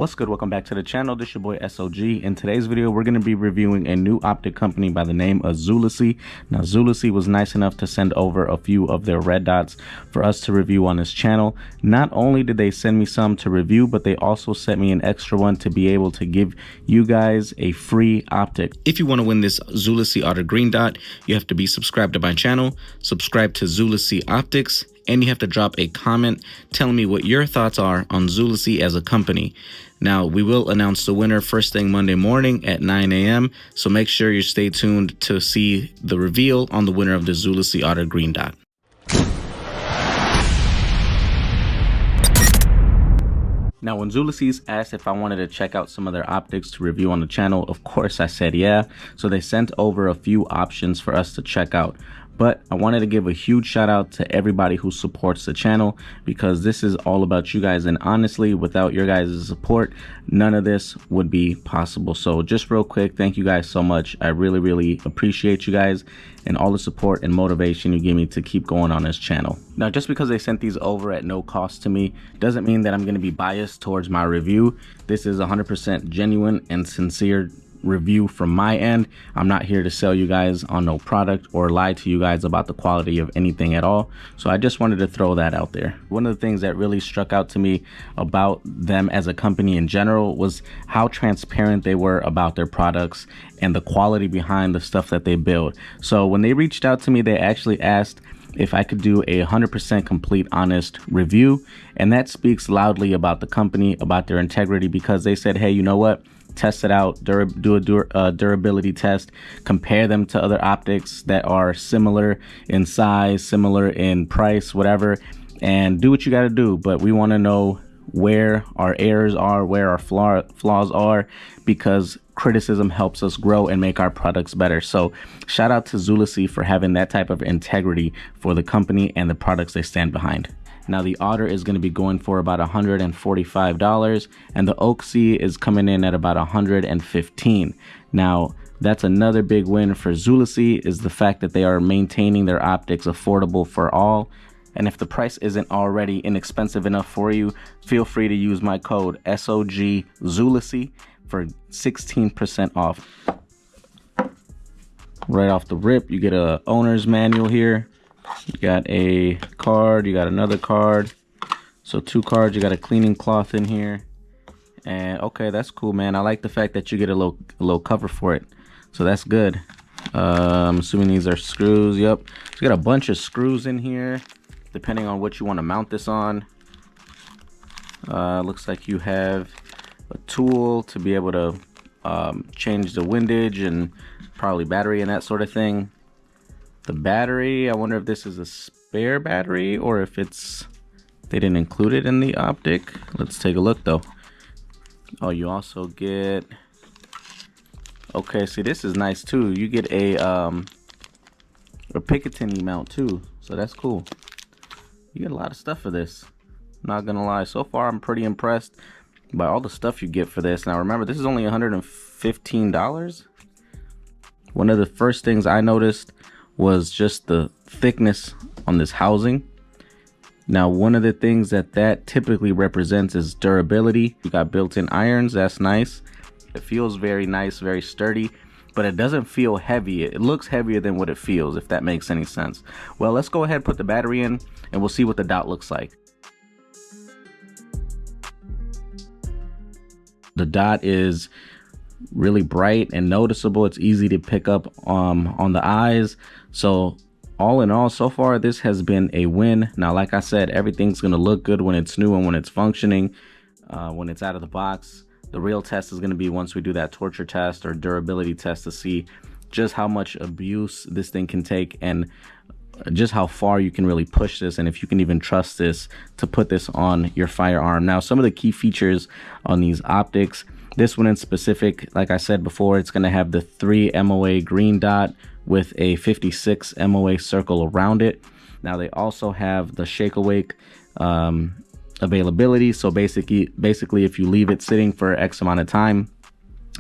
What's good? Welcome back to the channel. This is your boy S.O.G. In today's video, we're going to be reviewing a new optic company by the name of Zulisy. Now, Zulisy was nice enough to send over a few of their red dots for us to review on this channel. Not only did they send me some to review, but they also sent me an extra one to be able to give you guys a free optic. If you want to win this Zulisy Otter green dot, you have to be subscribed to my channel, subscribe to Zulisy Optics, and you have to drop a comment telling me what your thoughts are on Zulisy as a company. Now, we will announce the winner first thing Monday morning at 9 a.m. So make sure you stay tuned to see the reveal on the winner of the Zulisy Otter green dot. Now, when Zulisy asked if I wanted to check out some of their optics to review on the channel, of course I said yeah. So they sent over a few options for us to check out. But I wanted to give a huge shout out to everybody who supports the channel, because this is all about you guys. And honestly, without your guys' support, none of this would be possible. So just real quick, thank you guys so much. I really appreciate you guys and all the support and motivation you give me to keep going on this channel. Now, just because they sent these over at no cost to me doesn't mean that I'm going to be biased towards my review. This is 100% genuine and sincere review from my end. I'm not here to sell you guys on no product or lie to you guys about the quality of anything at all. So I just wanted to throw that out there. One of the things that really struck out to me about them as a company in general was how transparent they were about their products and the quality behind the stuff that they build. So when they reached out to me, they actually asked if I could do a 100% complete honest review, and that speaks loudly about the company, about their integrity, because they said, hey, you know what, test it out, do a durability test, compare them to other optics that are similar in size, similar in price, whatever, and do what you got to do. But we want to know where our errors are, where our flaws are, because criticism helps us grow and make our products better. So shout out to Zulisy for having that type of integrity for the company and the products they stand behind. Now, the Otter is going to be going for about $145, and the S.O.G is coming in at about $115. Now, that's another big win for Zulisy, is the fact that they are maintaining their optics affordable for all. And if the price isn't already inexpensive enough for you, feel free to use my code S.O.G Zulisy for 16% off. Right off the rip, you get a owner's manual here. You got a card, you got another card, so 2 cards. You got a cleaning cloth in here, and okay, that's cool, man. I like the fact that you get a little cover for it, so that's good. I'm assuming these are screws. Yep, so you got a bunch of screws in here depending on what you want to mount this on. Looks like you have a tool to be able to change the windage and probably battery and that sort of thing. The battery, I wonder if this is a spare battery or if they didn't include it in the optic. Let's take a look though. Oh, you also get, okay, see, this is nice too. You get a Picatinny mount too, so that's cool. You get a lot of stuff for this. Not gonna lie, so far I'm pretty impressed by all the stuff you get for this. Now remember, this is only $115. One of the first things I noticed was just the thickness on this housing. Now, one of the things that typically represents is durability. You got built-in irons, that's nice. It feels very nice, very sturdy, but it doesn't feel heavy. It looks heavier than what it feels, if that makes any sense. Well, let's go ahead and put the battery in and we'll see what the dot looks like. The dot is really bright and noticeable. It's easy to pick up on the eyes. So all in all, so far this has been a win. Now, like I said, everything's going to look good when it's new and when it's functioning, when it's out of the box. The real test is going to be once we do that torture test or durability test to see just how much abuse this thing can take and just how far you can really push this, and if you can even trust this to put this on your firearm. Now, some of the key features on these optics, this one in specific, like I said before, it's going to have the 3 MOA green dot with a 56 MOA circle around it. Now, they also have the shake awake availability. So basically if you leave it sitting for X amount of time,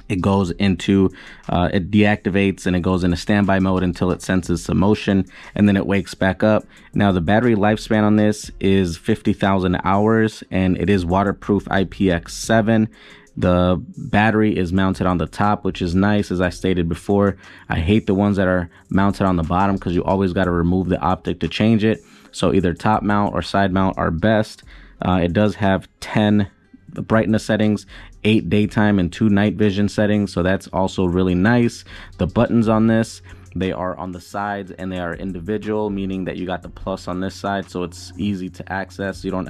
it goes into it deactivates and it goes into standby mode until it senses some motion, and then it wakes back up. Now the battery lifespan on this is 50,000 hours, and it is waterproof IPX7. The battery is mounted on the top, which is nice. As I stated before, I hate the ones that are mounted on the bottom because you always got to remove the optic to change it. So either top mount or side mount are best. It does have 10 brightness settings, 8 daytime and 2 night vision settings, so that's also really nice. The buttons on this, they are on the sides and they are individual, meaning that you got the plus on this side, so it's easy to access. You don't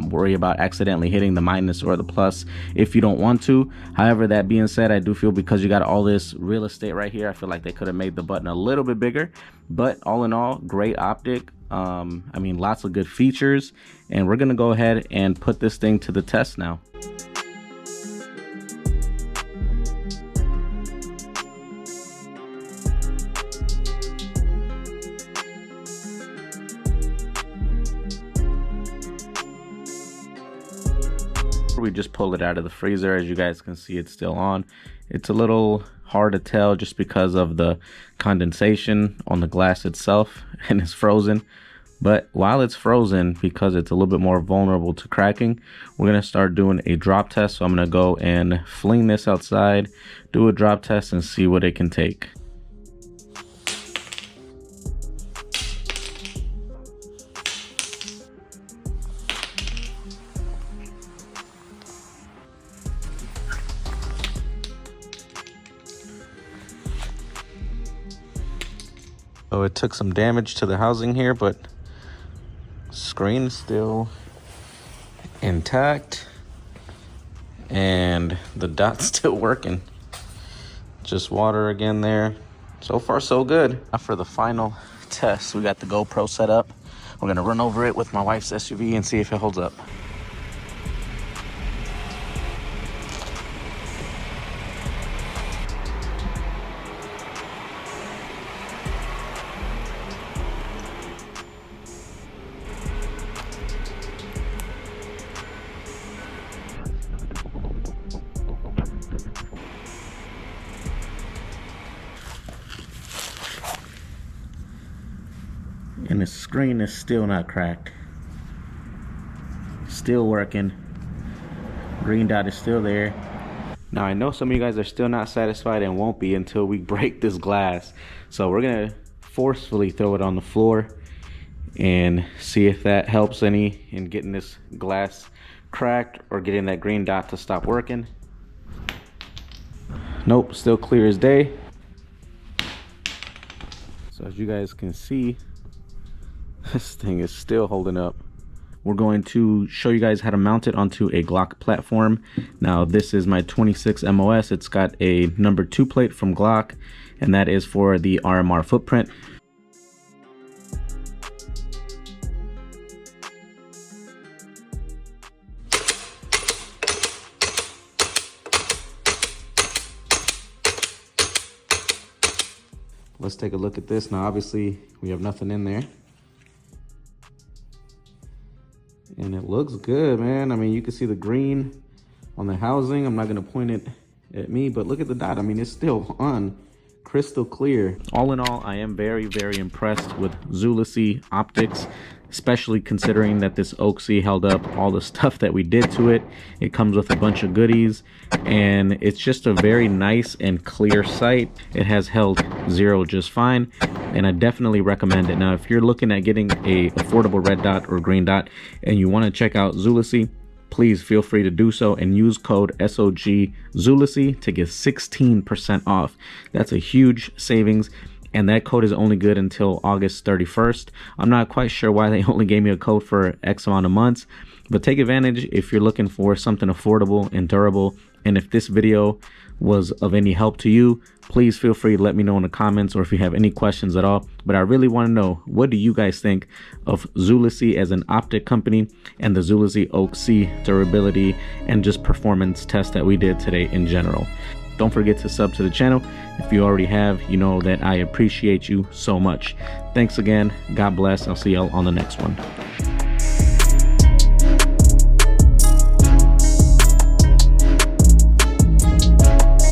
worry about accidentally hitting the minus or the plus if you don't want to. However, that being said, I do feel because you got all this real estate right here, I feel like they could have made the button a little bit bigger. But all in all, great optic. I mean, lots of good features, and we're gonna go ahead and put this thing to the test now. We just pulled it out of the freezer. As you guys can see, it's still on. It's a little hard to tell just because of the condensation on the glass itself, and it's frozen. But while it's frozen, because it's a little bit more vulnerable to cracking, we're going to start doing a drop test. So I'm going to go and fling this outside, do a drop test, and see what it can take. So it took some damage to the housing here, but screen is still intact and the dot's still working. Just water again there. So far so good. Now for the final test, we got the GoPro set up. We're gonna run over it with my wife's SUV and see if it holds up. And the screen is still not cracked. Still working. Green dot is still there. Now I know some of you guys are still not satisfied and won't be until we break this glass. So we're gonna forcefully throw it on the floor and see if that helps any in getting this glass cracked or getting that green dot to stop working. Nope, still clear as day. So as you guys can see, this thing is still holding up. We're going to show you guys how to mount it onto a Glock platform. Now this is my 26 MOS. It's got a number 2 plate from Glock, and that is for the RMR footprint. Let's take a look at this. Now obviously we have nothing in there. And it looks good, man. I mean, you can see the green on the housing. I'm not gonna point it at me, but look at the dot. I mean, it's still on, crystal clear. All in all, I am very, very impressed with Zulisy Optics, especially considering that this S.O.G held up all the stuff that we did to it. It comes with a bunch of goodies, and it's just a very nice and clear sight. It has held zero just fine, and I definitely recommend it. Now, if you're looking at getting a affordable red dot or green dot and you want to check out Zulisy, please feel free to do so and use code S.O.G Zulisy to get 16% off. That's a huge savings, and that code is only good until August 31st. I'm not quite sure why they only gave me a code for X amount of months, but take advantage if you're looking for something affordable and durable. And if this video was of any help to you, please feel free to let me know in the comments, or if you have any questions at all. But I really want to know, what do you guys think of Zulisy as an optic company and the Zulisy S.O.G durability and just performance test that we did today in general? Don't forget to sub to the channel. If you already have, you know that I appreciate you so much. Thanks again. God bless. I'll see y'all on the next one.